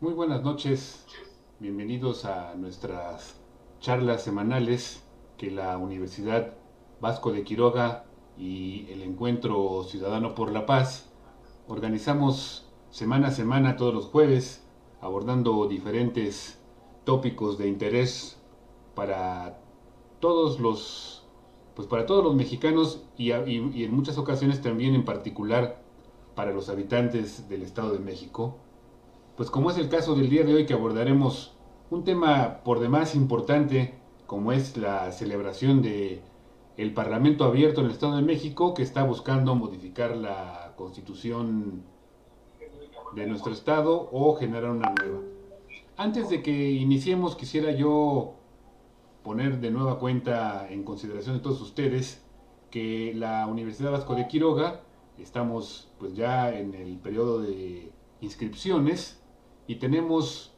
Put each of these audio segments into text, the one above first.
Muy buenas noches, bienvenidos a nuestras charlas semanales que la Universidad Vasco de Quiroga y el Encuentro Ciudadano por la Paz organizamos semana a semana todos los jueves, abordando diferentes tópicos de interés para todos los, pues para todos los mexicanos y en muchas ocasiones también en particular para los habitantes del Estado de México, pues como es el caso del día de hoy, que abordaremos un tema por demás importante como es la celebración de el Parlamento abierto en el Estado de México, que está buscando modificar la constitución de nuestro estado o generar una nueva. Antes de que iniciemos, quisiera yo poner de nueva cuenta en consideración de todos ustedes que la Universidad Vasco de Quiroga estamos pues ya en el periodo de inscripciones y tenemos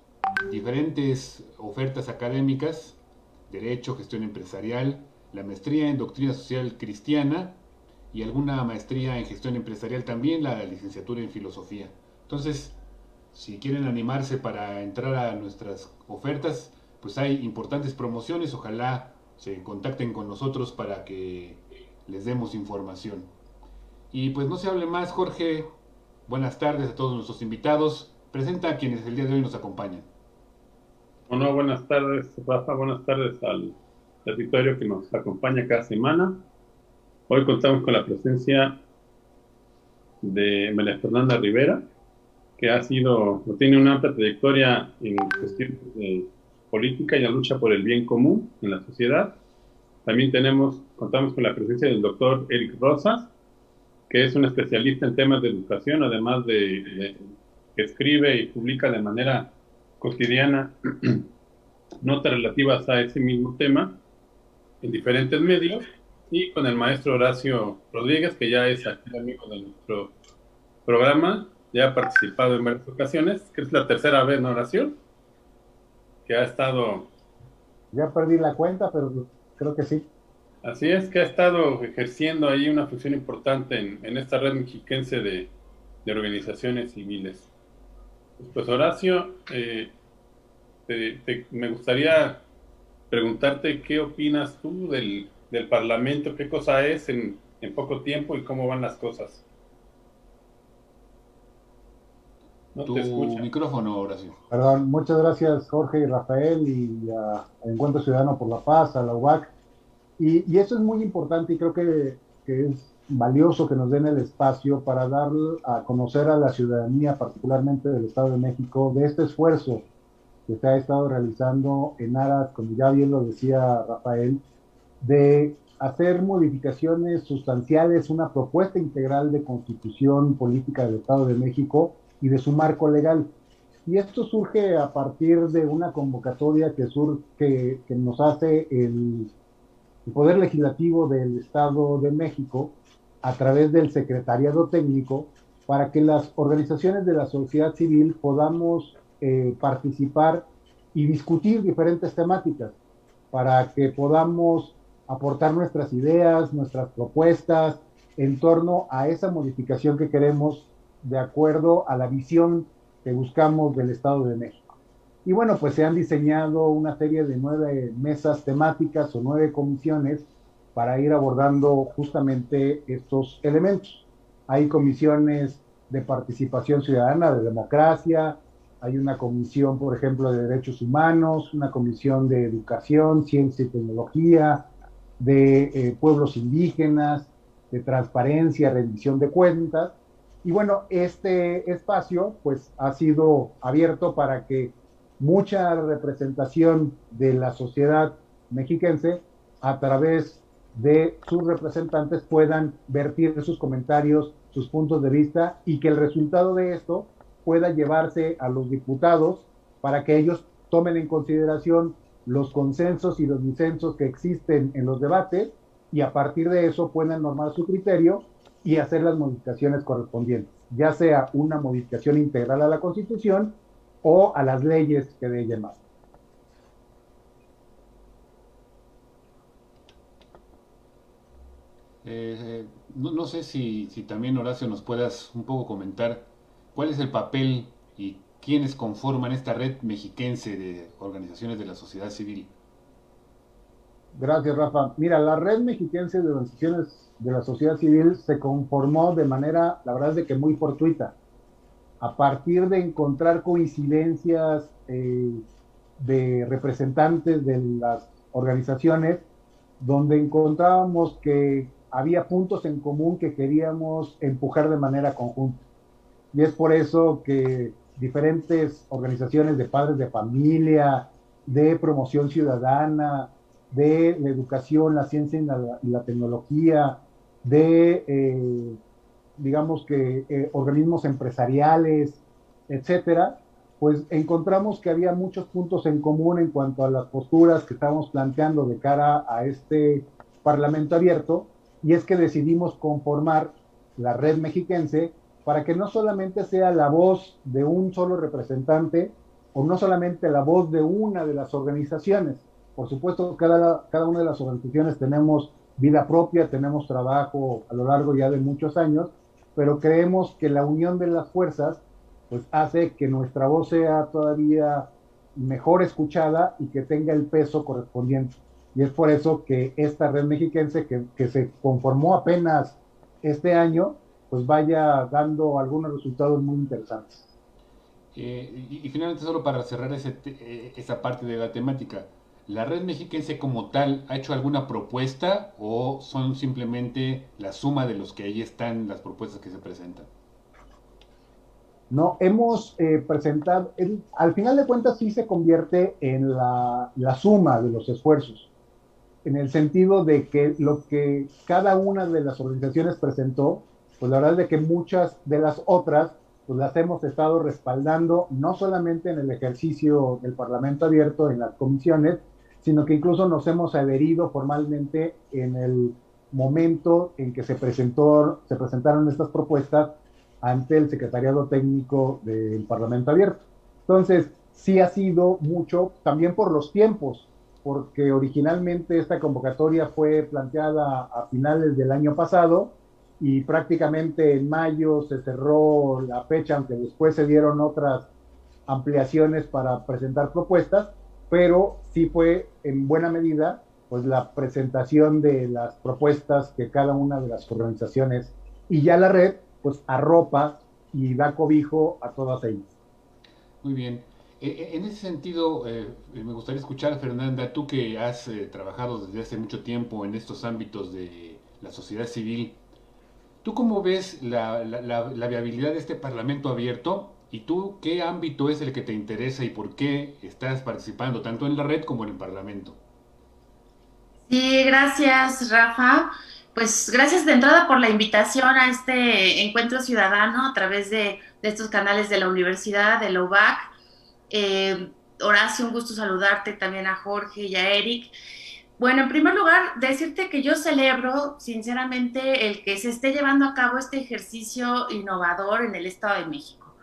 diferentes ofertas académicas: derecho, gestión empresarial, la maestría en doctrina social cristiana y alguna maestría en gestión empresarial, también la licenciatura en filosofía. Entonces, si quieren animarse para entrar a nuestras ofertas, pues hay importantes promociones. Ojalá se contacten con nosotros para que les demos información. Y pues no se hable más, Jorge. Buenas tardes a todos nuestros invitados. Presenta a quienes el día de hoy nos acompañan. Bueno, buenas tardes, Rafa. Buenas tardes al auditorio que nos acompaña cada semana. Hoy contamos con la presencia de María Fernanda Rivera, que tiene una amplia trayectoria en cuestiones de política y la lucha por el bien común en la sociedad. También contamos con la presencia del doctor Eric Rosas, que es un especialista en temas de educación, además de que escribe y publica de manera cotidiana notas relativas a ese mismo tema en diferentes medios, y con el maestro Horacio Rodríguez, que ya es aquí amigo de nuestro programa, ya ha participado en varias ocasiones, que es la tercera vez, ¿no, Horacio? Que ha estado, Ya perdí la cuenta, pero creo que sí. así es, que ha estado ejerciendo ahí una función importante en esta red mexiquense de organizaciones civiles. Pues Horacio, me gustaría preguntarte qué opinas tú del Parlamento, qué cosa es en poco tiempo y cómo van las cosas. No Tu te escucha. micrófono, Horacio. Perdón, muchas gracias Jorge y Rafael y a Encuentro Ciudadano por la Paz, a la UAC. Y eso es muy importante y creo que es valioso que nos den el espacio para dar a conocer a la ciudadanía, particularmente del Estado de México, de este esfuerzo que se ha estado realizando en aras, como ya bien lo decía Rafael, de hacer modificaciones sustanciales, una propuesta integral de constitución política del Estado de México y de su marco legal. Y esto surge a partir de una convocatoria que nos hace el Poder Legislativo del Estado de México a través del Secretariado Técnico para que las organizaciones de la sociedad civil podamos participar y discutir diferentes temáticas para que podamos aportar nuestras ideas, nuestras propuestas en torno a esa modificación que queremos de acuerdo a la visión que buscamos del Estado de México. Y bueno, pues se han diseñado una serie de 9 mesas temáticas o 9 comisiones para ir abordando justamente estos elementos. Hay comisiones de participación ciudadana, de democracia, hay una comisión, por ejemplo, de derechos humanos, una comisión de educación, ciencia y tecnología, de pueblos indígenas, de transparencia, rendición de cuentas. Y bueno, este espacio pues ha sido abierto para que mucha representación de la sociedad mexiquense a través de sus representantes puedan vertir sus comentarios, sus puntos de vista y que el resultado de esto pueda llevarse a los diputados para que ellos tomen en consideración los consensos y los disensos que existen en los debates y a partir de eso puedan normar su criterio y hacer las modificaciones correspondientes, ya sea una modificación integral a la Constitución o a las leyes que de ella emanan. No sé si también, Horacio, nos puedas un poco comentar cuál es el papel y quiénes conforman esta red mexiquense de organizaciones de la sociedad civil. Gracias, Rafa. Mira, la red mexiquense de organizaciones de la sociedad civil se conformó de manera, la verdad es de que muy fortuita, a partir de encontrar coincidencias de representantes de las organizaciones, donde encontrábamos que había puntos en común que queríamos empujar de manera conjunta. Y es por eso que diferentes organizaciones de padres de familia, de promoción ciudadana, de la educación, la ciencia y la tecnología, de, digamos que, organismos empresariales, etcétera, pues encontramos que había muchos puntos en común en cuanto a las posturas que estábamos planteando de cara a este Parlamento abierto, y es que decidimos conformar la red mexiquense para que no solamente sea la voz de un solo representante o no solamente la voz de una de las organizaciones. Por supuesto, cada una de las organizaciones tenemos vida propia, tenemos trabajo a lo largo ya de muchos años, pero creemos que la unión de las fuerzas pues hace que nuestra voz sea todavía mejor escuchada y que tenga el peso correspondiente. Y es por eso que esta red mexiquense que se conformó apenas este año, pues vaya dando algunos resultados muy interesantes. Y finalmente, solo para cerrar esa parte de la temática, ¿la red mexiquense como tal ha hecho alguna propuesta o son simplemente la suma de los que ahí están las propuestas que se presentan? No, hemos presentado, al final de cuentas sí se convierte en la suma de los esfuerzos, en el sentido de que lo que cada una de las organizaciones presentó, pues la verdad es de que muchas de las otras, pues las hemos estado respaldando, no solamente en el ejercicio del Parlamento abierto, en las comisiones, sino que incluso nos hemos adherido formalmente en el momento en que se presentaron estas propuestas ante el Secretariado Técnico del Parlamento abierto. Entonces, sí ha sido mucho, también por los tiempos, porque originalmente esta convocatoria fue planteada a finales del año pasado y prácticamente en mayo se cerró la fecha, aunque después se dieron otras ampliaciones para presentar propuestas, pero sí fue en buena medida pues la presentación de las propuestas que cada una de las organizaciones y ya la red pues arropa y da cobijo a todas ellas. Muy bien. En ese sentido, me gustaría escuchar, Fernanda, tú que has trabajado desde hace mucho tiempo en estos ámbitos de la sociedad civil, ¿tú cómo ves la viabilidad de este Parlamento abierto? ¿Y tú qué ámbito es el que te interesa y por qué estás participando tanto en la red como en el Parlamento? Sí, gracias, Rafa. Pues gracias de entrada por la invitación a este encuentro ciudadano a través de estos canales de la universidad, de la UBAC. Horacio, un gusto saludarte también a Jorge y a Eric. Bueno, en primer lugar, decirte que yo celebro sinceramente el que se esté llevando a cabo este ejercicio innovador en el Estado de México,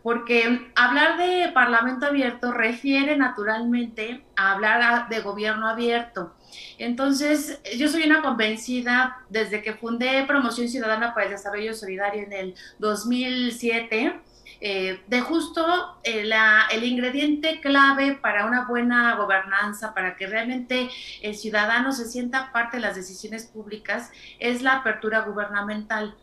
porque hablar de Parlamento abierto refiere naturalmente a hablar de gobierno abierto. Entonces, yo soy una convencida desde que fundé Promoción Ciudadana para el Desarrollo Solidario en el 2007, de justo el ingrediente clave para una buena gobernanza, para que realmente el ciudadano se sienta parte de las decisiones públicas, es la apertura gubernamental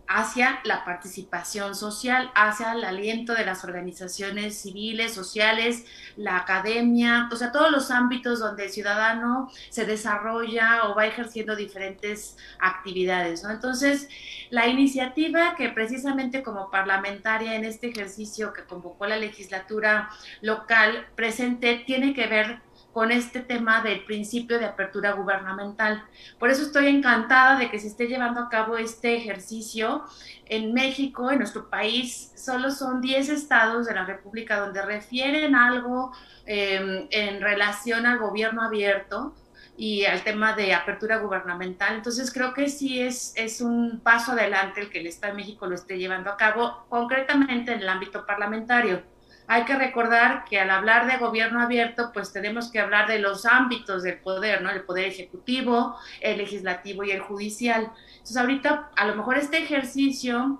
hacia la participación social, hacia el aliento de las organizaciones civiles, sociales, la academia, o sea, todos los ámbitos donde el ciudadano se desarrolla o va ejerciendo diferentes actividades, ¿no? Entonces, la iniciativa que precisamente como parlamentaria en este ejercicio que convocó la legislatura local presenté tiene que ver con este tema del principio de apertura gubernamental. Por eso estoy encantada de que se esté llevando a cabo este ejercicio en México, en nuestro país. Solo son 10 estados de la República donde refieren algo en relación al gobierno abierto y al tema de apertura gubernamental. Entonces creo que sí es un paso adelante el que el Estado de México lo esté llevando a cabo, concretamente en el ámbito parlamentario. Hay que recordar que al hablar de gobierno abierto, pues tenemos que hablar de los ámbitos del poder, ¿no? El poder ejecutivo, el legislativo y el judicial. Entonces ahorita a lo mejor este ejercicio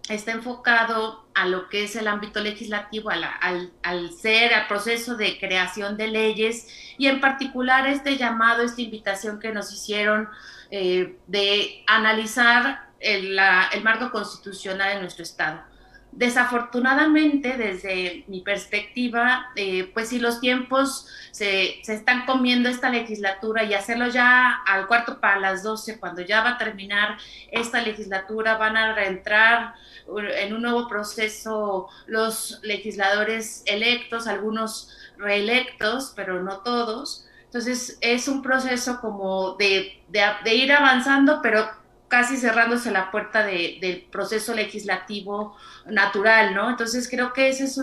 está enfocado a lo que es el ámbito legislativo, al proceso de creación de leyes y en particular este llamado, esta invitación que nos hicieron de analizar el marco constitucional en nuestro Estado. Desafortunadamente, desde mi perspectiva, pues si los tiempos se están comiendo esta legislatura y hacerlo ya al cuarto para las 12, cuando ya va a terminar esta legislatura, van a reentrar en un nuevo proceso los legisladores electos, algunos reelectos, pero no todos. Entonces es un proceso como de ir avanzando, pero casi cerrándose la puerta del proceso legislativo natural, ¿no? Entonces creo que esa es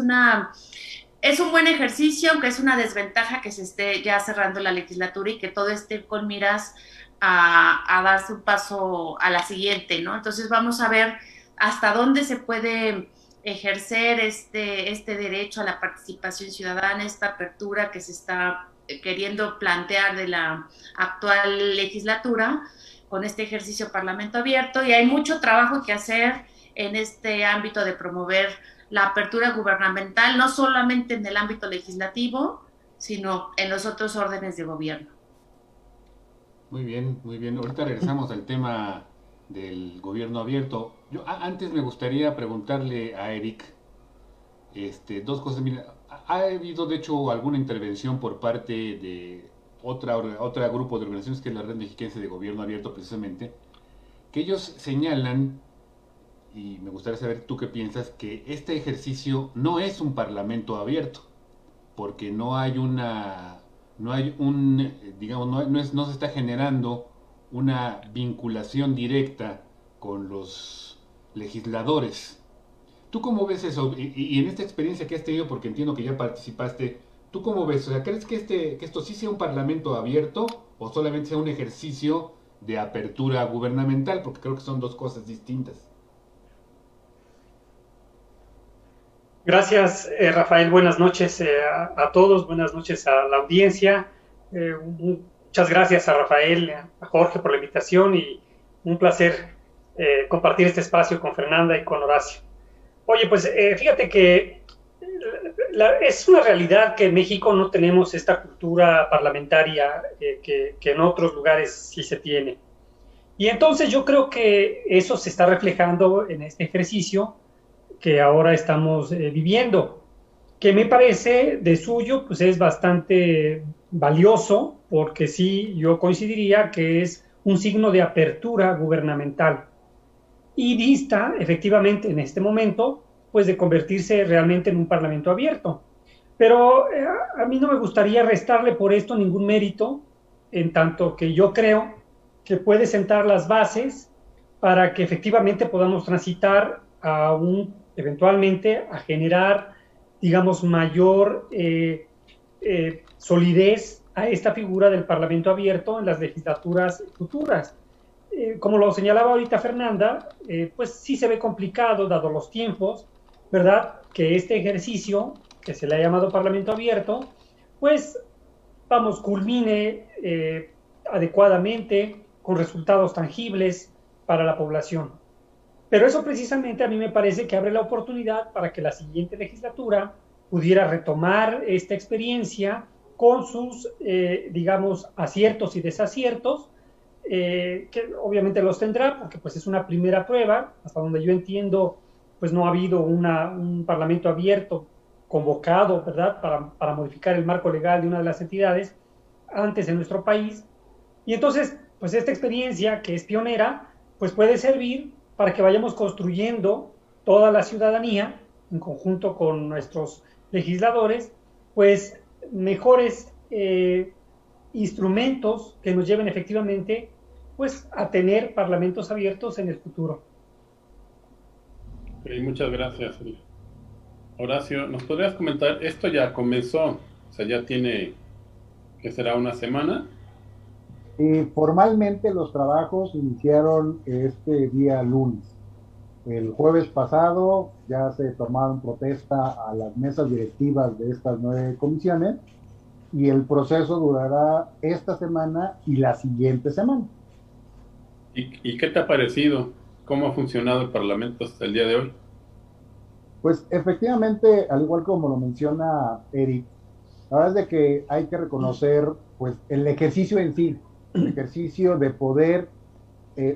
un buen ejercicio, aunque es una desventaja que se esté ya cerrando la legislatura y que todo esté con miras a darse un paso a la siguiente, ¿no? Entonces vamos a ver hasta dónde se puede ejercer este derecho a la participación ciudadana, esta apertura que se está queriendo plantear de la actual legislatura con este ejercicio Parlamento Abierto, y hay mucho trabajo que hacer en este ámbito de promover la apertura gubernamental, no solamente en el ámbito legislativo, sino en los otros órdenes de gobierno. Muy bien, muy bien. Ahorita regresamos al tema del gobierno abierto. Yo antes me gustaría preguntarle a Eric dos cosas. Mira, ha habido de hecho alguna intervención por parte de otra grupo de organizaciones que es la Red Mexiquense de Gobierno Abierto precisamente, que ellos señalan, y me gustaría saber tú qué piensas, que este ejercicio no es un parlamento abierto, porque no hay digamos, no se está generando una vinculación directa con los legisladores. ¿Tú cómo ves eso? Y en esta experiencia que has tenido, porque entiendo que ya participaste, ¿tú cómo ves? O sea, ¿crees que esto sí sea un parlamento abierto o solamente sea un ejercicio de apertura gubernamental? Porque creo que son dos cosas distintas. Gracias, Rafael. Buenas noches a todos, buenas noches a la audiencia. Muchas gracias a Rafael, a Jorge por la invitación y un placer compartir este espacio con Fernanda y con Horacio. Oye, pues fíjate que es una realidad que en México no tenemos esta cultura parlamentaria que en otros lugares sí se tiene. Y entonces yo creo que eso se está reflejando en este ejercicio que ahora estamos viviendo, que me parece de suyo, pues es bastante valioso, porque sí, yo coincidiría que es un signo de apertura gubernamental y dista, efectivamente, en este momento, pues de convertirse realmente en un parlamento abierto. Pero a mí no me gustaría restarle por esto ningún mérito, en tanto que yo creo que puede sentar las bases para que efectivamente podamos transitar eventualmente a generar, digamos, mayor solidez a esta figura del Parlamento abierto en las legislaturas futuras. Como lo señalaba ahorita Fernanda, pues sí se ve complicado, dado los tiempos, ¿verdad?, que este ejercicio, que se le ha llamado Parlamento abierto, pues, vamos, culmine adecuadamente, con resultados tangibles para la población. Pero eso precisamente a mí me parece que abre la oportunidad para que la siguiente legislatura pudiera retomar esta experiencia con sus, digamos, aciertos y desaciertos, que obviamente los tendrá, porque pues es una primera prueba. Hasta donde yo entiendo, pues no ha habido un parlamento abierto convocado, ¿verdad?, para modificar el marco legal de una de las entidades antes en nuestro país. Y entonces, pues esta experiencia, que es pionera, pues puede servir para que vayamos construyendo toda la ciudadanía, en conjunto con nuestros legisladores, pues mejores instrumentos que nos lleven efectivamente pues a tener parlamentos abiertos en el futuro. Okay, muchas gracias. Horacio, ¿nos podrías comentar? Esto ya comenzó, o sea, ya tiene, ¿qué será, una semana? Formalmente los trabajos iniciaron este día lunes. El jueves pasado ya se tomaron protesta a las mesas directivas de estas 9 comisiones y el proceso durará esta semana y la siguiente semana. ¿Y qué te ha parecido? cómo ha funcionado el Parlamento hasta el día de hoy. Pues efectivamente, al igual como lo menciona Eric, la verdad es de que hay que reconocer pues el ejercicio en sí, el ejercicio de poder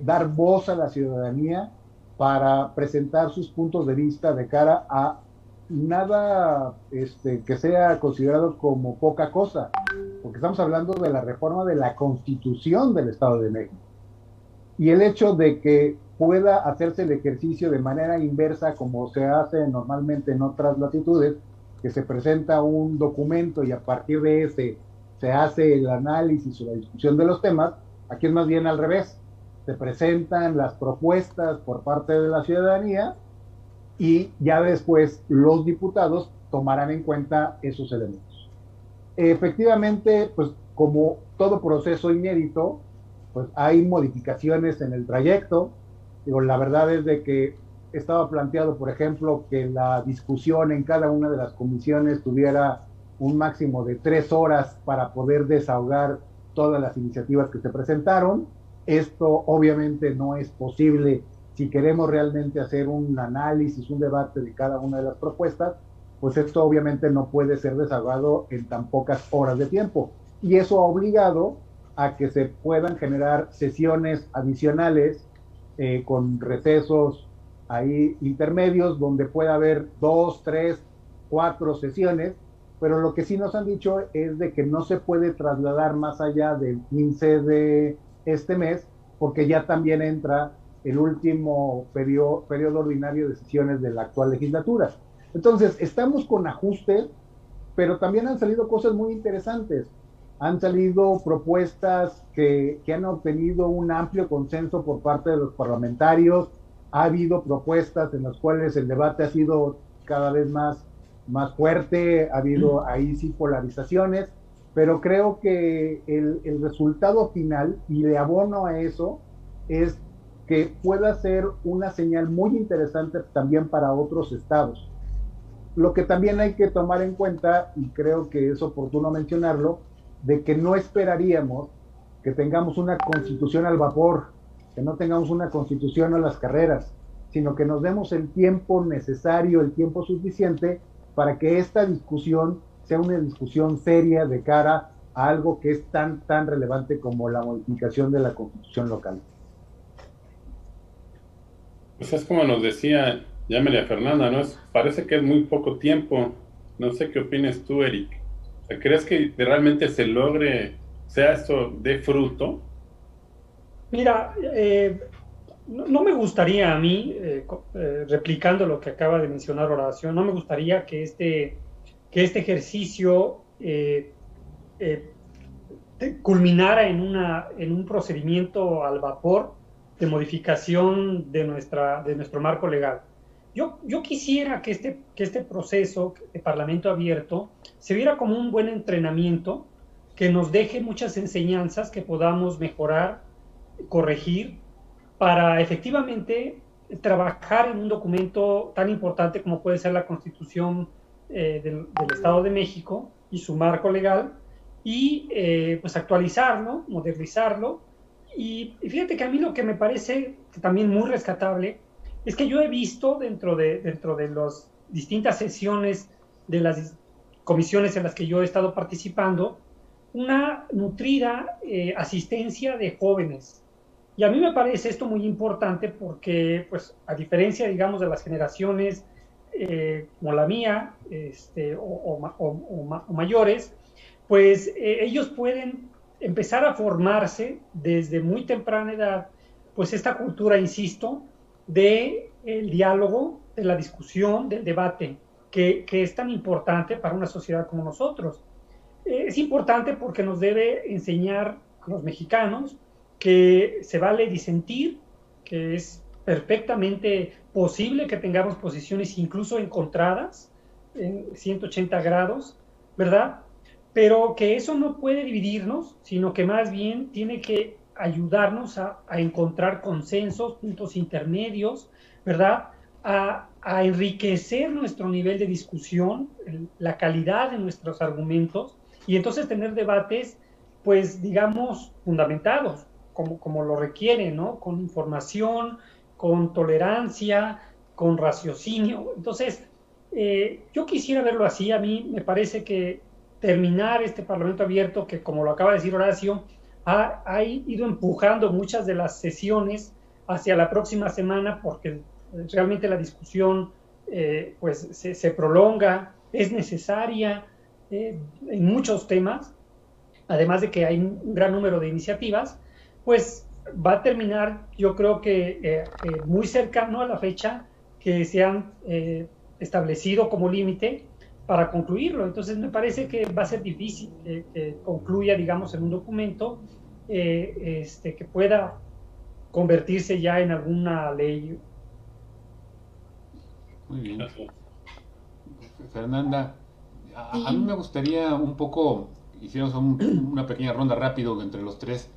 dar voz a la ciudadanía para presentar sus puntos de vista de cara a nada que sea considerado como poca cosa, porque estamos hablando de la reforma de la Constitución del Estado de México. Y el hecho de que pueda hacerse el ejercicio de manera inversa, como se hace normalmente en otras latitudes, que se presenta un documento y a partir de ese se hace el análisis o la discusión de los temas, aquí es más bien al revés. Se presentan las propuestas por parte de la ciudadanía y ya después los diputados tomarán en cuenta esos elementos. Efectivamente, pues como todo proceso inédito, pues hay modificaciones en el trayecto. Digo, la verdad es de que estaba planteado, por ejemplo, que la discusión en cada una de las comisiones tuviera un máximo de 3 horas para poder desahogar todas las iniciativas que se presentaron. Esto obviamente no es posible si queremos realmente hacer un análisis, un debate de cada una de las propuestas, pues esto obviamente no puede ser desahogado en tan pocas horas de tiempo. Y eso ha obligado a que se puedan generar sesiones adicionales con recesos ahí intermedios donde pueda haber 2, 3, 4 sesiones, pero lo que sí nos han dicho es de que no se puede trasladar más allá del 15 de este mes, porque ya también entra el último periodo ordinario de sesiones de la actual legislatura. Entonces, estamos con ajustes, pero también han salido cosas muy interesantes. Han salido propuestas que han obtenido un amplio consenso por parte de los parlamentarios. Ha habido propuestas en las cuales el debate ha sido cada vez más fuerte, ha habido ahí sí polarizaciones, pero creo que el resultado final, y le abono a eso, es que pueda ser una señal muy interesante también para otros estados. Lo que también hay que tomar en cuenta, y creo que es oportuno mencionarlo, de que no esperaríamos que tengamos una constitución al vapor, que no tengamos una constitución a las carreras, sino que nos demos el tiempo necesario, el tiempo suficiente para que esta discusión sea una discusión seria de cara a algo que es tan relevante como la modificación de la constitución local. Pues es como nos decía ya María Fernanda, ¿no? Parece que es muy poco tiempo. No sé qué opinas tú, Eric. ¿Crees que realmente se logre, sea esto de fruto? Mira, no me gustaría a mí, replicando lo que acaba de mencionar Horacio, no me gustaría que este ejercicio culminara en un procedimiento al vapor de modificación de nuestro marco legal. Yo quisiera que este proceso de Parlamento abierto se viera como un buen entrenamiento que nos deje muchas enseñanzas que podamos mejorar, corregir, para efectivamente trabajar en un documento tan importante como puede ser la Constitución del Estado de México y su marco legal, y pues actualizarlo, modernizarlo. Y fíjate que a mí lo que me parece también muy rescatable es que yo he visto dentro de las distintas sesiones de las comisiones en las que yo he estado participando, una nutrida asistencia de jóvenes. Y a mí me parece esto muy importante porque, pues, a diferencia, digamos, de las generaciones como la mía o mayores, pues ellos pueden empezar a formarse desde muy temprana edad, pues esta cultura, insisto, del diálogo, de la discusión, del debate, que es tan importante para una sociedad como nosotros. Es importante porque nos debe enseñar a los mexicanos que se vale disentir, que es perfectamente posible que tengamos posiciones incluso encontradas en 180 grados, ¿verdad? Pero que eso no puede dividirnos, sino que más bien tiene que ayudarnos a encontrar consensos, puntos intermedios, ¿verdad? A enriquecer nuestro nivel de discusión, la calidad de nuestros argumentos, y entonces tener debates, pues, digamos, fundamentados, como lo requieren, ¿no? Con información, con tolerancia, con raciocinio. Entonces, yo quisiera verlo así. A mí me parece que terminar este Parlamento abierto, que como lo acaba de decir Horacio, ha ido empujando muchas de las sesiones hacia la próxima semana, porque realmente la discusión pues se prolonga, es necesaria en muchos temas, además de que hay un gran número de iniciativas, pues va a terminar, yo creo que muy cercano a la fecha que se han establecido como límite para concluirlo. Entonces me parece que va a ser difícil que concluya, digamos, en un documento que pueda convertirse ya en alguna ley. Muy bien. Fernanda, a mí me gustaría un poco, hicimos una pequeña ronda rápido entre los tres,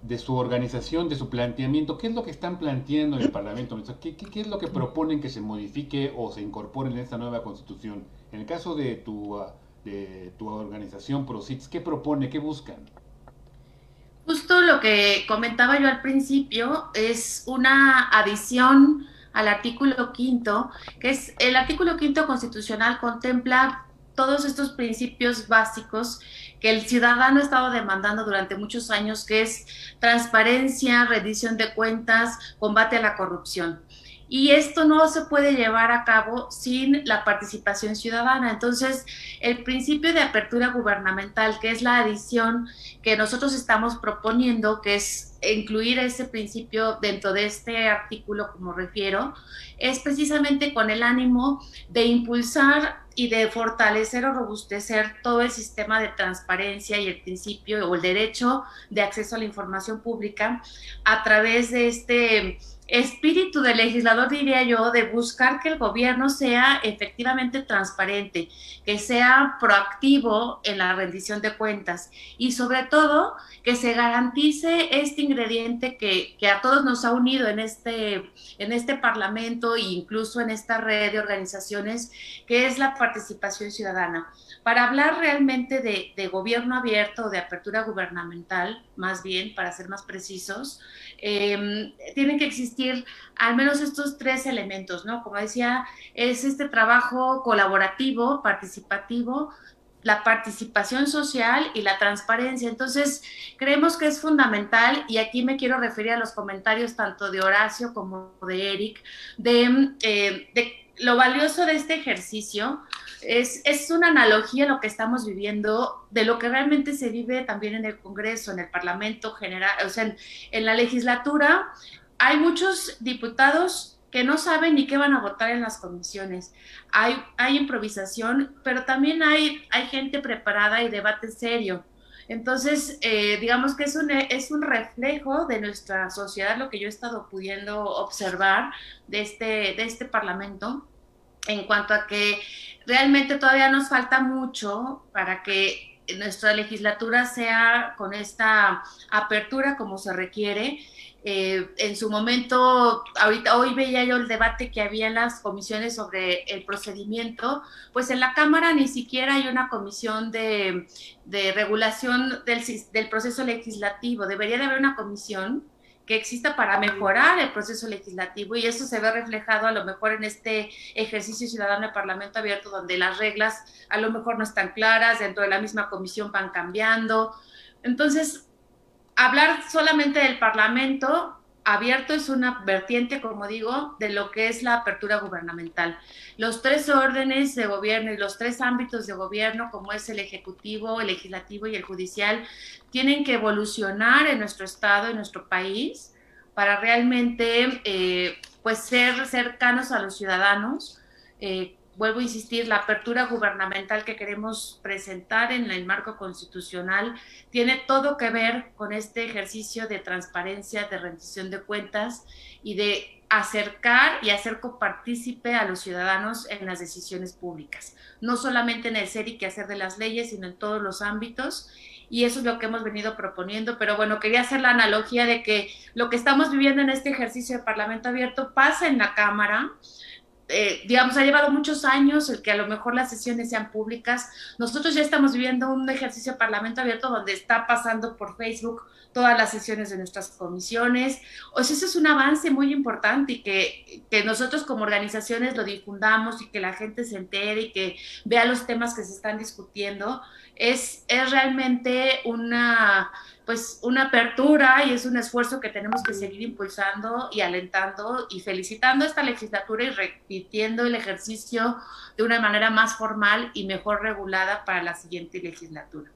de su organización, de su planteamiento. ¿Qué es lo que están planteando en el Parlamento? ¿Qué es lo que proponen que se modifique o se incorpore en esta nueva Constitución? En el caso de tu organización ProCITS, ¿qué propone? ¿Qué buscan? Justo lo que comentaba yo al principio es una adición al artículo quinto, que es el artículo quinto constitucional contempla todos estos principios básicos que el ciudadano ha estado demandando durante muchos años, que es transparencia, rendición de cuentas, combate a la corrupción. Y esto no se puede llevar a cabo sin la participación ciudadana. Entonces, el principio de apertura gubernamental, que es la adición que nosotros estamos proponiendo, que es incluir ese principio dentro de este artículo, como refiero, es precisamente con el ánimo de impulsar y de fortalecer o robustecer todo el sistema de transparencia y el principio o el derecho de acceso a la información pública a través de este espíritu del legislador, diría yo, de buscar que el gobierno sea efectivamente transparente, que sea proactivo en la rendición de cuentas y sobre todo que se garantice este ingrediente que a todos nos ha unido en este Parlamento e incluso en esta red de organizaciones, que es la participación ciudadana. Para hablar realmente de gobierno abierto o de apertura gubernamental, más bien, para ser más precisos, tienen que existir al menos estos tres elementos, ¿no? Como decía, es este trabajo colaborativo, participativo, la participación social y la transparencia. Entonces, creemos que es fundamental, y aquí me quiero referir a los comentarios tanto de Horacio como de Eric, de lo valioso de este ejercicio. Es una analogía a lo que estamos viviendo, de lo que realmente se vive también en el Congreso, en el Parlamento general, o sea, en la legislatura. Hay muchos diputados que no saben ni qué van a votar en las comisiones. Hay improvisación, pero también hay gente preparada y debate serio. Entonces, digamos que es un reflejo de nuestra sociedad, lo que yo he estado pudiendo observar de este Parlamento, en cuanto a que realmente todavía nos falta mucho para que nuestra legislatura sea con esta apertura como se requiere. En su momento, hoy veía yo el debate que había en las comisiones sobre el procedimiento, pues en la Cámara ni siquiera hay una comisión de regulación del proceso legislativo. Debería de haber una comisión que exista para mejorar el proceso legislativo, y eso se ve reflejado a lo mejor en este ejercicio ciudadano de Parlamento abierto, donde las reglas a lo mejor no están claras, dentro de la misma comisión van cambiando. Entonces, hablar solamente del Parlamento abierto es una vertiente, como digo, de lo que es la apertura gubernamental. Los tres órdenes de gobierno y los tres ámbitos de gobierno, como es el ejecutivo, el legislativo y el judicial, tienen que evolucionar en nuestro estado, en nuestro país, para realmente pues ser cercanos a los ciudadanos. Vuelvo a insistir, la apertura gubernamental que queremos presentar en el marco constitucional tiene todo que ver con este ejercicio de transparencia, de rendición de cuentas y de acercar y hacer copartícipe a los ciudadanos en las decisiones públicas, no solamente en el ser y quehacer de las leyes, sino en todos los ámbitos. Y eso es lo que hemos venido proponiendo, pero bueno, quería hacer la analogía de que lo que estamos viviendo en este ejercicio de Parlamento abierto pasa en la Cámara, digamos, ha llevado muchos años el que a lo mejor las sesiones sean públicas. Nosotros ya estamos viviendo un ejercicio de Parlamento abierto donde está pasando por Facebook todas las sesiones de nuestras comisiones. O sea, eso es un avance muy importante y que nosotros como organizaciones lo difundamos y que la gente se entere y que vea los temas que se están discutiendo. Es realmente pues una apertura y es un esfuerzo que tenemos que seguir impulsando y alentando y felicitando esta legislatura y repitiendo el ejercicio de una manera más formal y mejor regulada para la siguiente legislatura.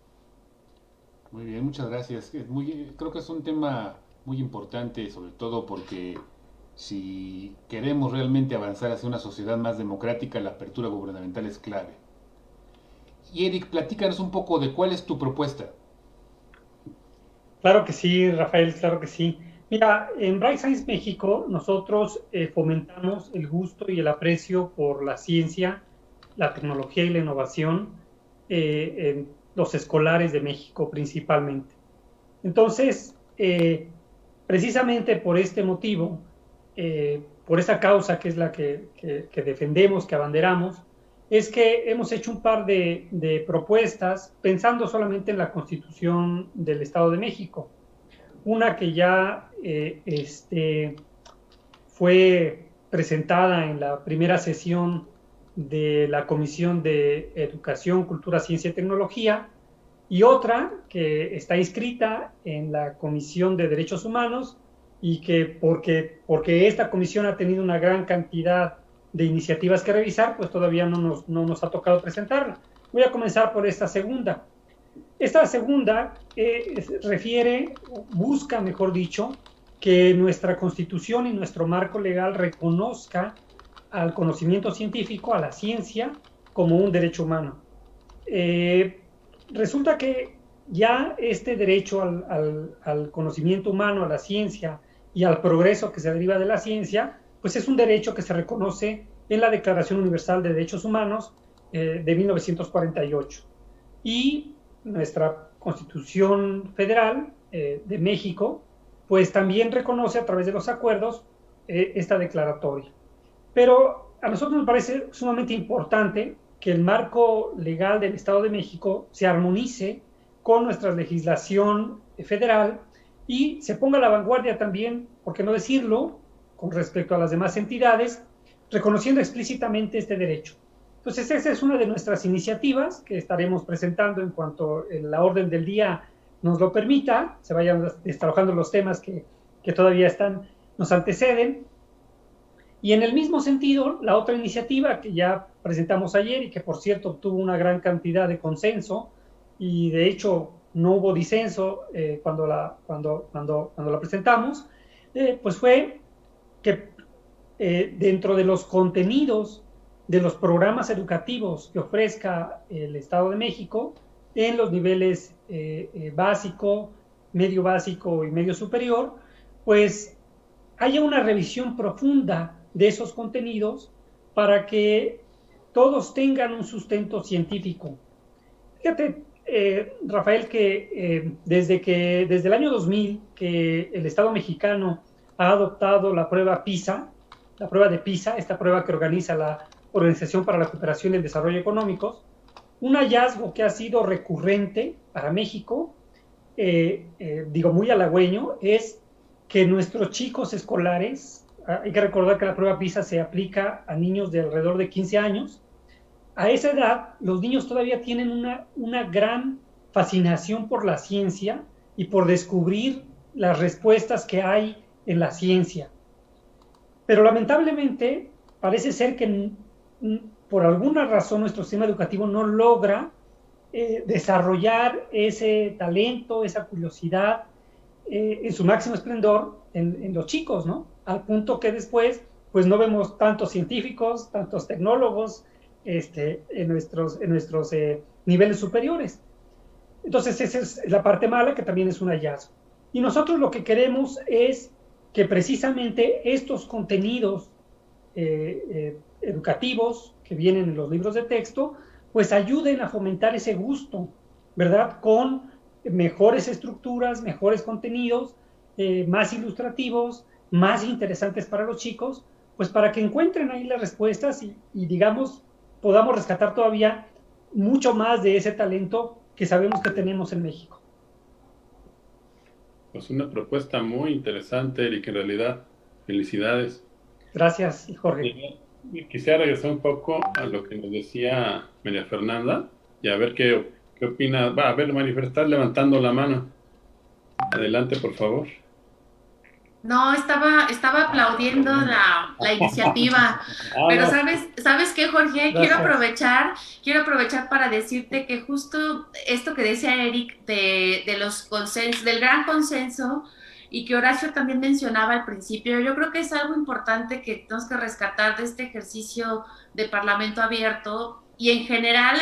Muy bien, muchas gracias. Creo que es un tema muy importante, sobre todo porque si queremos realmente avanzar hacia una sociedad más democrática, la apertura gubernamental es clave. Y Eric, platícanos un poco de cuál es tu propuesta. Claro que sí, Rafael, claro que sí. Mira, en Bright Science México nosotros fomentamos el gusto y el aprecio por la ciencia, la tecnología y la innovación en los escolares de México principalmente. Entonces, precisamente por este motivo, por esa causa que es la que defendemos, que abanderamos, es que hemos hecho un par de propuestas pensando solamente en la Constitución del Estado de México. Una que ya fue presentada en la primera sesión de la Comisión de Educación, Cultura, Ciencia y Tecnología, y otra que está inscrita en la Comisión de Derechos Humanos y que porque esta comisión ha tenido una gran cantidad de iniciativas que revisar, pues todavía no nos ha tocado presentarla. Voy a comenzar por esta segunda. Esta segunda busca, mejor dicho, que nuestra Constitución y nuestro marco legal reconozca al conocimiento científico, a la ciencia, como un derecho humano. Resulta que ya este derecho al conocimiento humano, a la ciencia y al progreso que se deriva de la ciencia, pues es un derecho que se reconoce en la Declaración Universal de Derechos Humanos de 1948. Y nuestra Constitución Federal de México, pues también reconoce a través de los acuerdos esta declaratoria. Pero a nosotros nos parece sumamente importante que el marco legal del Estado de México se armonice con nuestra legislación federal y se ponga a la vanguardia también, por qué no decirlo, con respecto a las demás entidades, reconociendo explícitamente este derecho. Entonces, esa es una de nuestras iniciativas que estaremos presentando en cuanto la orden del día nos lo permita, se vayan destrabajando los temas que todavía nos anteceden. Y en el mismo sentido, la otra iniciativa que ya presentamos ayer y que, por cierto, obtuvo una gran cantidad de consenso y, de hecho, no hubo disenso cuando la presentamos, pues fue que dentro de los contenidos de los programas educativos que ofrezca el Estado de México en los niveles básico, medio básico y medio superior, pues haya una revisión profunda de esos contenidos para que todos tengan un sustento científico. Fíjate, Rafael, que desde el año 2000 que el Estado mexicano ha adoptado la prueba PISA, la prueba de PISA, esta prueba que organiza la Organización para la Cooperación y el Desarrollo Económicos, un hallazgo que ha sido recurrente para México, muy halagüeño, es que nuestros chicos escolares, hay que recordar que la prueba PISA se aplica a niños de alrededor de 15 años, a esa edad los niños todavía tienen una gran fascinación por la ciencia y por descubrir las respuestas que hay en la ciencia. Pero lamentablemente parece ser que por alguna razón nuestro sistema educativo no logra desarrollar ese talento, esa curiosidad en su máximo esplendor en los chicos, ¿no? Al punto que después pues no vemos tantos científicos, tantos tecnólogos en nuestros niveles superiores. Entonces esa es la parte mala, que también es un hallazgo. Y nosotros lo que queremos es que precisamente estos contenidos educativos que vienen en los libros de texto, pues ayuden a fomentar ese gusto, ¿verdad? Con mejores estructuras, mejores contenidos, más ilustrativos, más interesantes para los chicos, pues para que encuentren ahí las respuestas y digamos, podamos rescatar todavía mucho más de ese talento que sabemos que tenemos en México. Pues una propuesta muy interesante, Eric, en realidad. Felicidades. Gracias, Jorge. Quisiera regresar un poco a lo que nos decía María Fernanda y a ver qué opina. Va, a ver, María, estás levantando la mano. Adelante, por favor. No, estaba aplaudiendo la iniciativa, pero no. ¿sabes qué, Jorge? Gracias. Quiero aprovechar para decirte que justo esto que decía Eric de los consensos, del gran consenso, y que Horacio también mencionaba al principio, yo creo que es algo importante que tenemos que rescatar de este ejercicio de Parlamento abierto y en general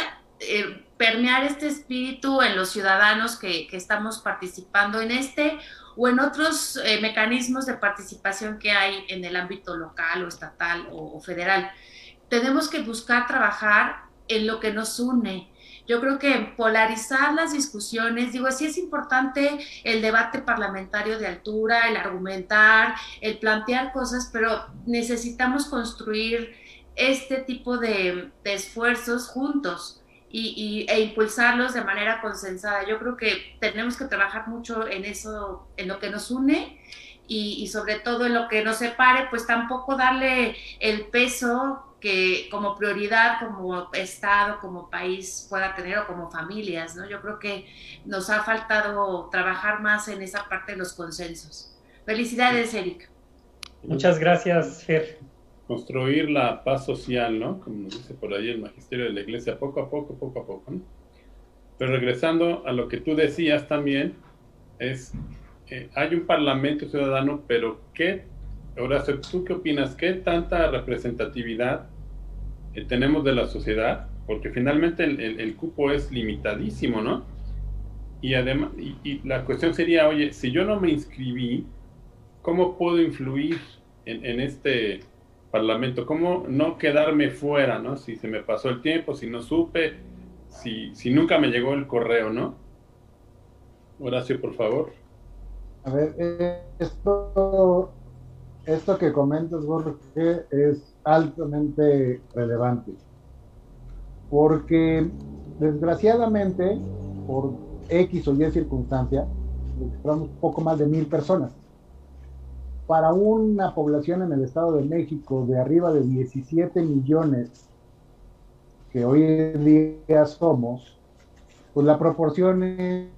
permear este espíritu en los ciudadanos que estamos participando en este o en otros mecanismos de participación que hay en el ámbito local o estatal o federal. Tenemos que buscar trabajar en lo que nos une. Yo creo que polarizar las discusiones, digo, sí es importante el debate parlamentario de altura, el argumentar, el plantear cosas, pero necesitamos construir este tipo de esfuerzos juntos e impulsarlos de manera consensada. Yo creo que tenemos que trabajar mucho en eso, en lo que nos une y sobre todo en lo que nos separe, pues tampoco darle el peso que como prioridad, como Estado, como país pueda tener o como familias, ¿no? Yo creo que nos ha faltado trabajar más en esa parte de los consensos. Felicidades, Eric. Muchas gracias, Fer. Construir la paz social, ¿no? Como nos dice por ahí el magisterio de la Iglesia, poco a poco, ¿no? Pero regresando a lo que tú decías también, hay un parlamento ciudadano, pero Horacio, ¿tú qué opinas? ¿Qué tanta representatividad tenemos de la sociedad? Porque finalmente el cupo es limitadísimo, ¿no? Y además, y la cuestión sería, oye, si yo no me inscribí, ¿cómo puedo influir en este parlamento? ¿Cómo no quedarme fuera, ¿no? Si se me pasó el tiempo, si no supe, si nunca me llegó el correo, ¿no? Horacio, por favor. A ver, esto que comentas, Jorge, es altamente relevante, porque desgraciadamente, por X o Y circunstancia, registramos poco más de 1,000 personas. Para una población en el Estado de México de arriba de 17 millones, que hoy en día somos, pues la proporción es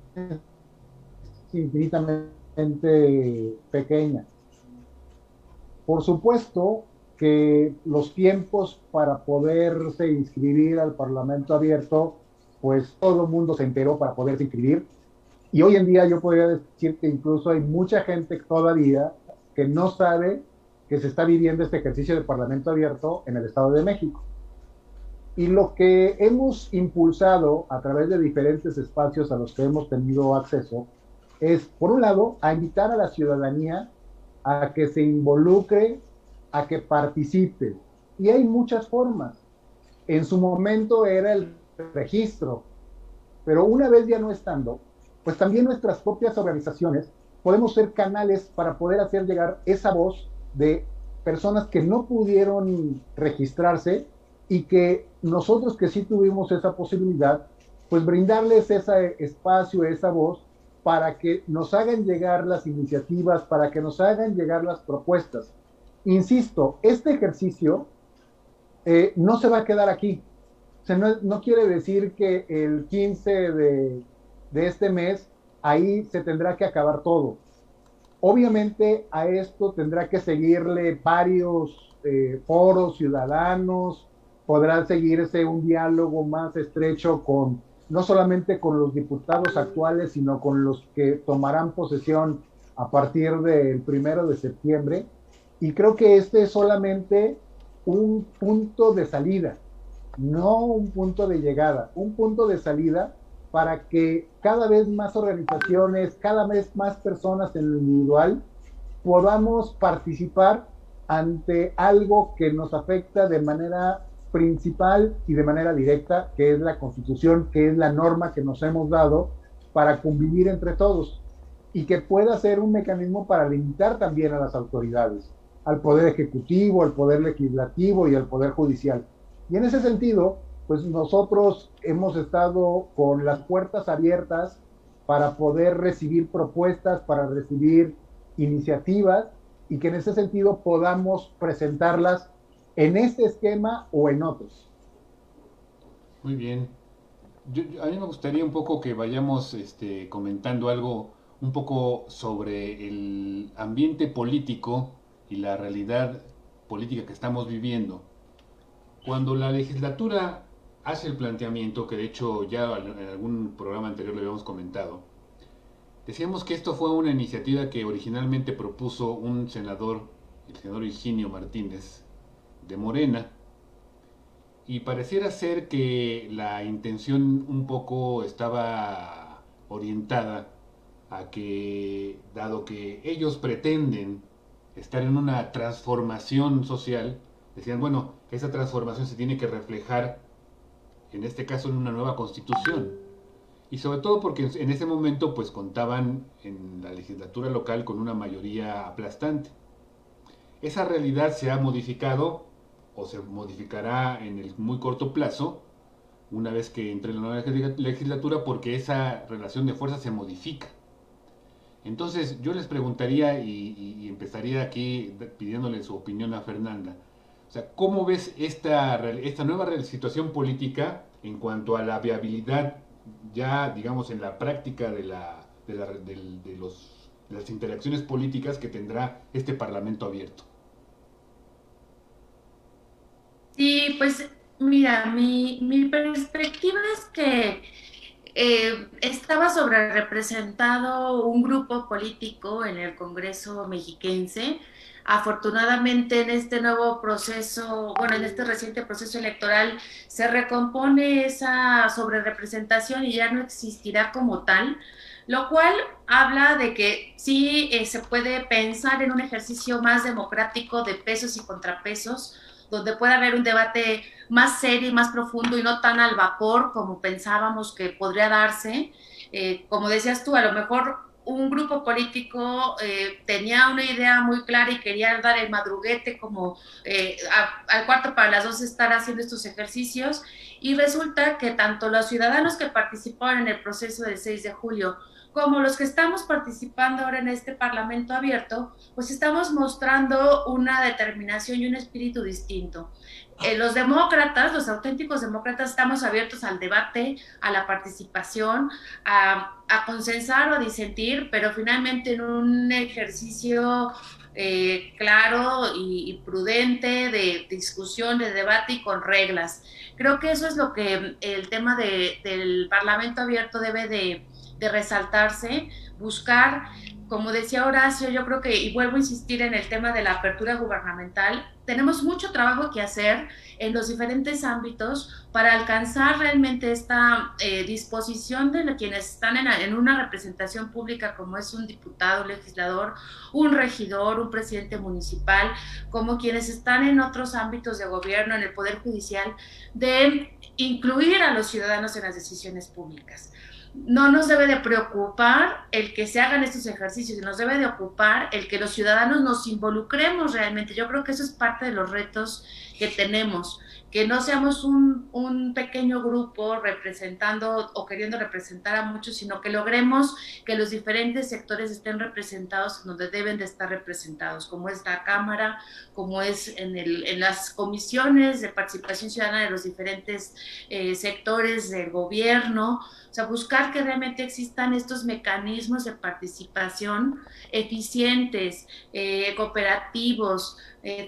infinitamente pequeña. Por supuesto que los tiempos para poderse inscribir al Parlamento abierto, pues todo el mundo se enteró para poderse inscribir. Y hoy en día yo podría decir que incluso hay mucha gente todavía que no sabe que se está viviendo este ejercicio de Parlamento abierto en el Estado de México. Y lo que hemos impulsado a través de diferentes espacios a los que hemos tenido acceso es, por un lado, a invitar a la ciudadanía a que se involucre, a que participe. Y hay muchas formas. En su momento era el registro, pero una vez ya no estando, pues también nuestras propias organizaciones podemos ser canales para poder hacer llegar esa voz de personas que no pudieron registrarse y que nosotros que sí tuvimos esa posibilidad, pues brindarles ese espacio, esa voz, para que nos hagan llegar las iniciativas, para que nos hagan llegar las propuestas. Insisto, este ejercicio no se va a quedar aquí. O sea, no quiere decir que el 15 de este mes ahí se tendrá que acabar todo. Obviamente a esto tendrá que seguirle varios foros ciudadanos, podrá seguirse un diálogo más estrecho con no solamente con los diputados actuales, sino con los que tomarán posesión a partir del 1 de septiembre. Y creo que este es solamente un punto de salida, no un punto de llegada, un punto de salida para que cada vez más organizaciones, cada vez más personas en lo individual podamos participar ante algo que nos afecta de manera principal y de manera directa, que es la Constitución, que es la norma que nos hemos dado para convivir entre todos y que pueda ser un mecanismo para limitar también a las autoridades. al poder ejecutivo, al poder legislativo y al poder judicial. Y en ese sentido, pues nosotros hemos estado con las puertas abiertas para poder recibir propuestas, para recibir iniciativas y que en ese sentido podamos presentarlas en este esquema o en otros. Muy bien. A mí me gustaría un poco que vayamos comentando algo un poco sobre el ambiente político y la realidad política que estamos viviendo. Cuando la legislatura hace el planteamiento, que de hecho ya en algún programa anterior lo habíamos comentado, decíamos que esto fue una iniciativa que originalmente propuso un senador, el senador Higinio Martínez, de Morena, y pareciera ser que la intención un poco estaba orientada a que, dado que ellos pretenden estar en una transformación social, decían, bueno, esa transformación se tiene que reflejar, en este caso, en una nueva constitución. Y sobre todo porque en ese momento pues contaban en la legislatura local con una mayoría aplastante. Esa realidad se ha modificado o se modificará en el muy corto plazo, una vez que entre la nueva legislatura, porque esa relación de fuerza se modifica. Entonces yo les preguntaría y empezaría aquí pidiéndole su opinión a Fernanda. O sea, ¿cómo ves esta nueva situación política en cuanto a la viabilidad ya, digamos, en la práctica de las interacciones políticas que tendrá este Parlamento abierto? Sí, pues mira, mi perspectiva es que estaba sobre representado un grupo político en el Congreso mexiquense. Afortunadamente en este nuevo proceso, bueno, en este reciente proceso electoral se recompone esa sobrerepresentación y ya no existirá como tal, lo cual habla de que sí se puede pensar en un ejercicio más democrático de pesos y contrapesos, donde pueda haber un debate más serio y más profundo y no tan al vapor como pensábamos que podría darse. Como decías tú, a lo mejor un grupo político tenía una idea muy clara y quería dar el madruguete como al cuarto para las 2 estar haciendo estos ejercicios, y resulta que tanto los ciudadanos que participaron en el proceso del 6 de julio como los que estamos participando ahora en este Parlamento abierto, pues estamos mostrando una determinación y un espíritu distinto. Los demócratas, los auténticos demócratas, estamos abiertos al debate, a la participación, a consensar o a disentir, pero finalmente en un ejercicio claro y prudente de discusión, de debate y con reglas. Creo que eso es lo que el tema del Parlamento abierto debe de resaltarse, buscar, como decía Horacio, yo creo que, y vuelvo a insistir en el tema de la apertura gubernamental, tenemos mucho trabajo que hacer en los diferentes ámbitos para alcanzar realmente esta disposición de quienes están en una representación pública, como es un diputado, un legislador, un regidor, un presidente municipal, como quienes están en otros ámbitos de gobierno, en el Poder Judicial, de incluir a los ciudadanos en las decisiones públicas. No nos debe de preocupar el que se hagan estos ejercicios, nos debe de ocupar el que los ciudadanos nos involucremos realmente. Yo creo que eso es parte de los retos que tenemos, que no seamos un pequeño grupo representando o queriendo representar a muchos, sino que logremos que los diferentes sectores estén representados donde deben de estar representados, como es la Cámara, como es en las comisiones de participación ciudadana de los diferentes sectores del gobierno. O sea, buscar que realmente existan estos mecanismos de participación eficientes, cooperativos,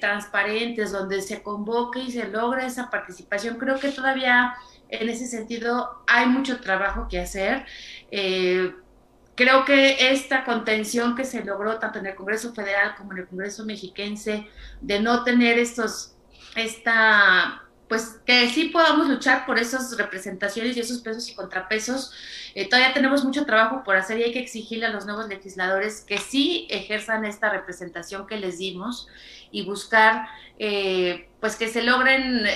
transparentes, donde se convoque y se logra esa participación. Creo que todavía en ese sentido hay mucho trabajo que hacer. Creo que esta contención que se logró tanto en el Congreso Federal como en el Congreso Mexiquense, de no tener pues que sí podamos luchar por esas representaciones y esos pesos y contrapesos. Todavía tenemos mucho trabajo por hacer y hay que exigirle a los nuevos legisladores que sí ejerzan esta representación que les dimos y buscar pues que se logren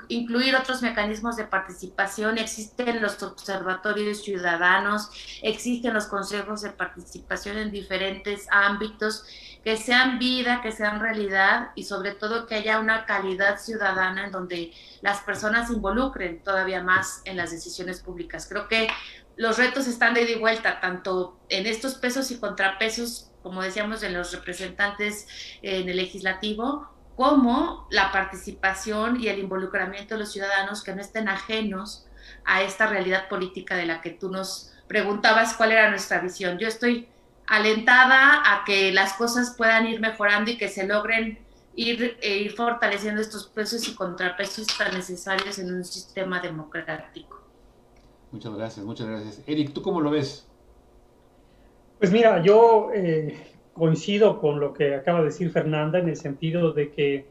incluir otros mecanismos de participación. Existen los observatorios ciudadanos, existen los consejos de participación en diferentes ámbitos que sean vida, que sean realidad y sobre todo que haya una calidad ciudadana en donde las personas se involucren todavía más en las decisiones públicas. Creo que los retos están de ida y vuelta, tanto en estos pesos y contrapesos, como decíamos, en los representantes en el legislativo, como la participación y el involucramiento de los ciudadanos que no estén ajenos a esta realidad política de la que tú nos preguntabas cuál era nuestra visión. Yo estoy alentada a que las cosas puedan ir mejorando y que se logren ir fortaleciendo estos pesos y contrapesos tan necesarios en un sistema democrático. Muchas gracias, muchas gracias. Eric, ¿tú cómo lo ves? Pues mira, yo coincido con lo que acaba de decir Fernanda en el sentido de que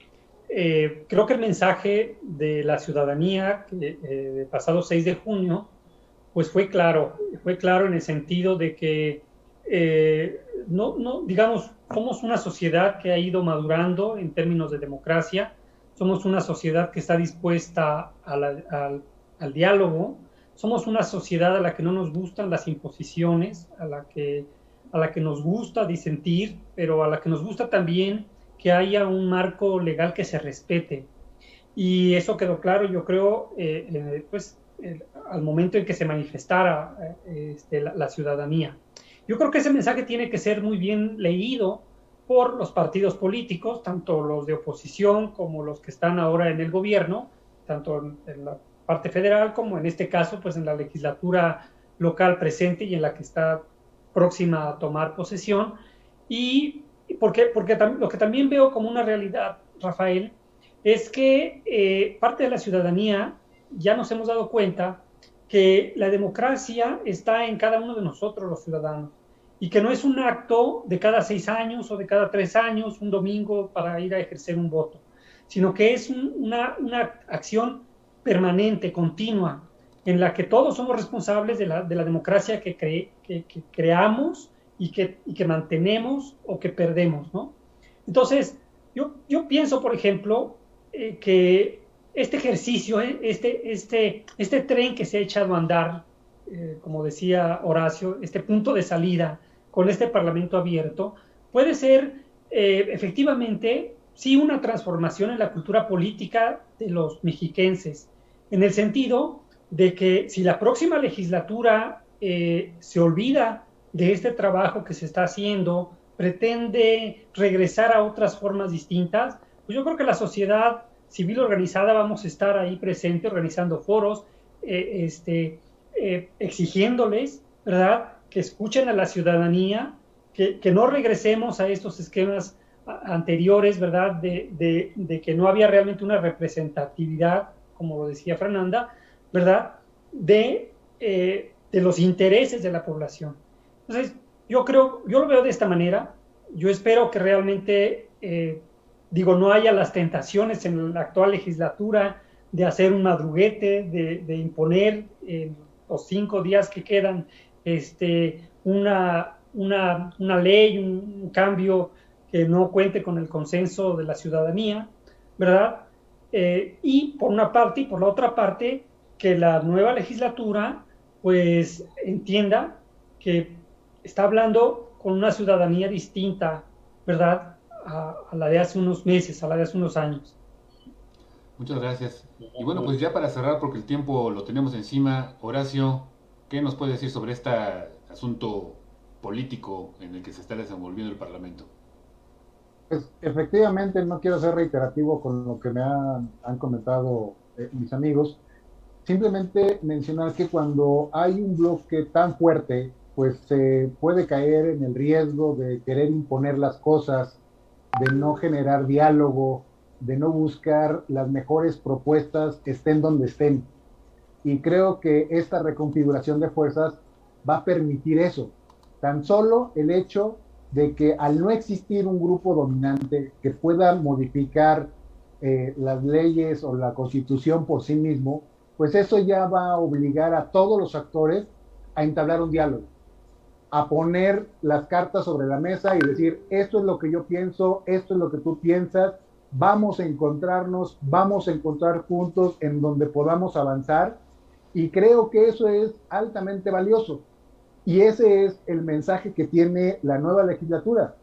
creo que el mensaje de la ciudadanía del pasado 6 de junio pues fue claro en el sentido de que digamos, somos una sociedad que ha ido madurando en términos de democracia, somos una sociedad que está dispuesta al diálogo, somos una sociedad a la que no nos gustan las imposiciones, a la que nos gusta disentir, pero a la que nos gusta también que haya un marco legal que se respete. Y eso quedó claro, yo creo, al momento en que se manifestara la ciudadanía. Yo creo que ese mensaje tiene que ser muy bien leído por los partidos políticos, tanto los de oposición como los que están ahora en el gobierno, tanto en la parte federal como en este caso, pues en la legislatura local presente y en la que está próxima a tomar posesión. Y porque lo que también veo como una realidad, Rafael, es que parte de la ciudadanía ya nos hemos dado cuenta que la democracia está en cada uno de nosotros, los ciudadanos, y que no es un acto de cada 6 años o de cada 3 años, un domingo para ir a ejercer un voto, sino que es una acción permanente, continua, en la que todos somos responsables de la democracia que creamos y que mantenemos o que perdemos, ¿no? Entonces, yo pienso, por ejemplo, que este ejercicio, este tren que se ha echado a andar, como decía Horacio, este punto de salida con este Parlamento abierto, puede ser efectivamente, sí, una transformación en la cultura política de los mexiquenses, en el sentido de que si la próxima legislatura se olvida de este trabajo que se está haciendo, pretende regresar a otras formas distintas, pues yo creo que la sociedad civil organizada vamos a estar ahí presente, organizando foros, exigiéndoles, ¿verdad?, que escuchen a la ciudadanía, que no regresemos a estos esquemas anteriores, ¿verdad?, de que no había realmente una representatividad, como lo decía Fernanda, ¿verdad?, de los intereses de la población. Entonces, yo lo veo de esta manera. Yo espero que realmente, no haya las tentaciones en la actual legislatura de hacer un madruguete, de imponer los 5 días que quedan una ley, un cambio que no cuente con el consenso de la ciudadanía, ¿verdad? Y por una parte, y por la otra parte, que la nueva legislatura pues entienda que está hablando con una ciudadanía distinta, ¿verdad?, a la de hace unos meses, a la de hace unos años. Muchas gracias. Y bueno, pues ya para cerrar, porque el tiempo lo tenemos encima, Horacio, ¿qué nos puede decir sobre este asunto político en el que se está desenvolviendo el Parlamento? Pues efectivamente no quiero ser reiterativo con lo que me han comentado mis amigos, simplemente mencionar que cuando hay un bloque tan fuerte, pues se puede caer en el riesgo de querer imponer las cosas, de no generar diálogo, de no buscar las mejores propuestas, estén donde estén. Y creo que esta reconfiguración de fuerzas va a permitir eso. Tan solo el hecho de que al no existir un grupo dominante que pueda modificar las leyes o la constitución por sí mismo, pues eso ya va a obligar a todos los actores a entablar un diálogo, a poner las cartas sobre la mesa y decir, esto es lo que yo pienso, esto es lo que tú piensas, vamos a encontrarnos, vamos a encontrar puntos en donde podamos avanzar, y creo que eso es altamente valioso. Y ese es el mensaje que tiene la nueva legislatura.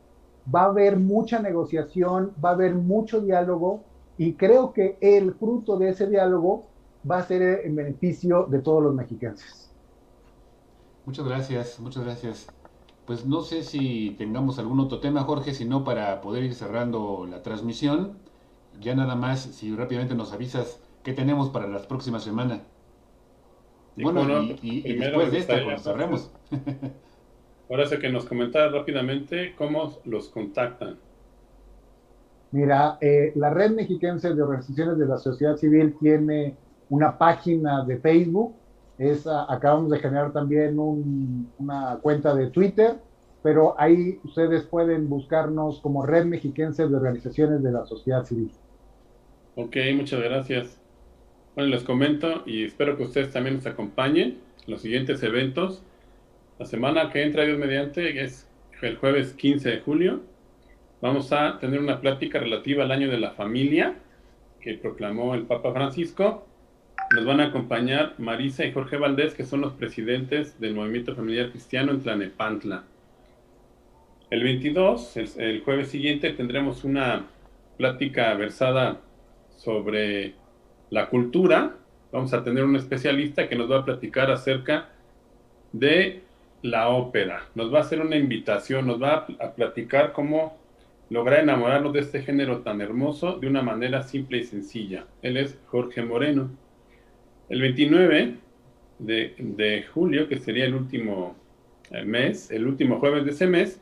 va a haber mucha negociación, va a haber mucho diálogo y creo que el fruto de ese diálogo va a ser en beneficio de todos los mexicanos. Muchas gracias, muchas gracias. Pues no sé si tengamos algún otro tema, Jorge, sino para poder ir cerrando la transmisión. Ya nada más, si rápidamente nos avisas qué tenemos para las próximas semanas. Y Bueno, bueno, y primero después de me esta, gustaría, cuando cerremos. ahora sé que nos comentara rápidamente cómo los contactan. Mira, la Red Mexiquense de Organizaciones de la Sociedad Civil tiene una página de Facebook. Acabamos de generar también una cuenta de Twitter, pero ahí ustedes pueden buscarnos como Red Mexiquense de Organizaciones de la Sociedad Civil. Ok, muchas gracias. Bueno, les comento y espero que ustedes también nos acompañen en los siguientes eventos. La semana que entra, Dios mediante, es el jueves 15 de julio. Vamos a tener una plática relativa al año de la familia que proclamó el Papa Francisco. Nos van a acompañar Marisa y Jorge Valdés, que son los presidentes del Movimiento Familiar Cristiano en Tlalnepantla. El 22, el jueves siguiente, tendremos una plática versada sobre la cultura. Vamos a tener un especialista que nos va a platicar acerca de la ópera. Nos va a hacer una invitación, nos va a platicar cómo lograr enamorarnos de este género tan hermoso de una manera simple y sencilla. Él es Jorge Moreno. El 29 de julio, que sería el último mes, el último jueves de ese mes,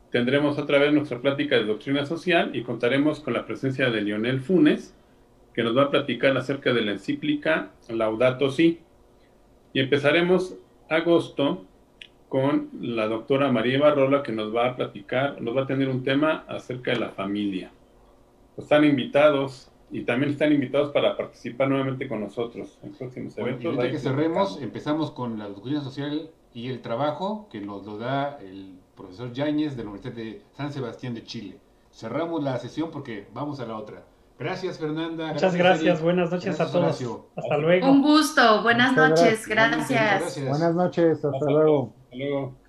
tendremos otra vez nuestra plática de doctrina social y contaremos con la presencia de Lionel Funes, que nos va a platicar acerca de la encíclica Laudato Si. Y empezaremos agosto con la doctora María Barrola, que nos va a platicar, nos va a tener un tema acerca de la familia. Están invitados y también están invitados para participar nuevamente con nosotros en próximos eventos. Y ahorita que cerremos, empezamos con la doctrina social y el trabajo que nos lo da el profesor Yáñez de la Universidad de San Sebastián de Chile. Cerramos la sesión porque vamos a la otra. Gracias, Fernanda. Muchas gracias. Eric. Buenas noches Gracias, a todos. Horacio. Hasta luego. Un gusto. Buenas Muchas noches. gracias. Gracias. Buenas noches, hasta luego. Hasta luego.